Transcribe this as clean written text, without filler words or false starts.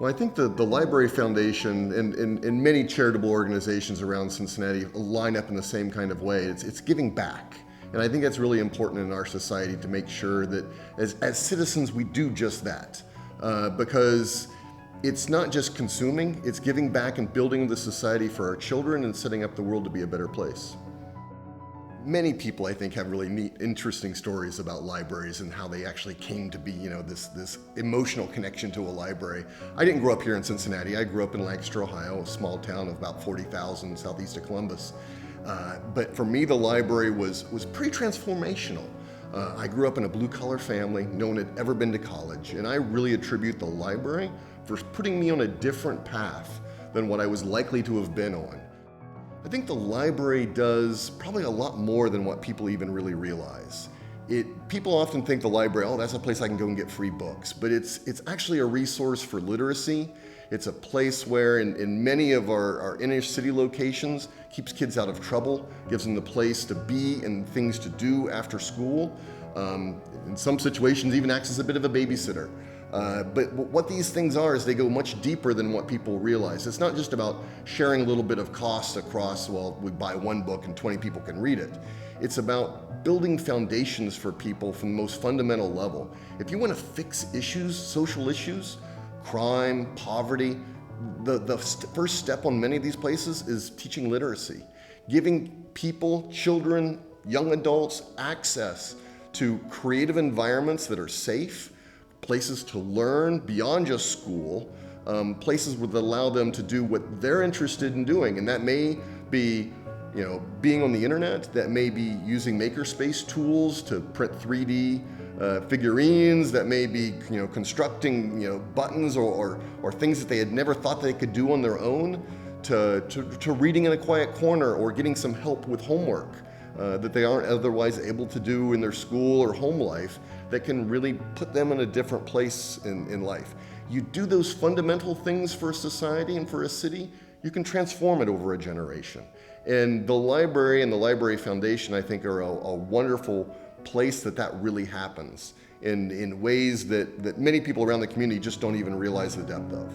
Well, I think the Library Foundation and many charitable organizations around Cincinnati line up in the same kind of way. It's giving back. And I think that's really important in our society to make sure that as citizens we do just that. Because it's not just consuming, it's giving back and building the society for our children and setting up the world to be a better place. Many people, I think, have really neat, interesting stories about libraries and how they actually came to be, this emotional connection to a library. I didn't grow up here in Cincinnati. I grew up in Lancaster, Ohio, a small town of about 40,000 southeast of Columbus. But for me, the library was pretty transformational. I grew up in a blue-collar family. No one had ever been to college, and I really attribute the library for putting me on a different path than what I was likely to have been on. I think the library does probably a lot more than what people even really realize. People often think the library, oh, that's a place I can go and get free books, but it's actually a resource for literacy. It's a place where in many of our inner city locations, keeps kids out of trouble, gives them the place to be and things to do after school. In some situations even acts as a bit of a babysitter. But what these things are is they go much deeper than what people realize. It's not just about sharing a little bit of cost across, well, we buy one book and 20 people can read it. It's about building foundations for people from the most fundamental level. If you want to fix issues, social issues, crime, poverty, the first step on many of these places is teaching literacy. Giving people, children, young adults access to creative environments that are safe, places to learn beyond just school, places that allow them to do what they're interested in doing. And that may be, being on the internet, that may be using makerspace tools to print 3D figurines, that may be, constructing, buttons or things that they had never thought they could do on their own, to reading in a quiet corner or getting some help with homework that they aren't otherwise able to do in their school or home life, that can really put them in a different place in life. You do those fundamental things for a society and for a city, you can transform it over a generation. And the library and the Library Foundation, I think, are a wonderful place that really happens in ways that many people around the community just don't even realize the depth of.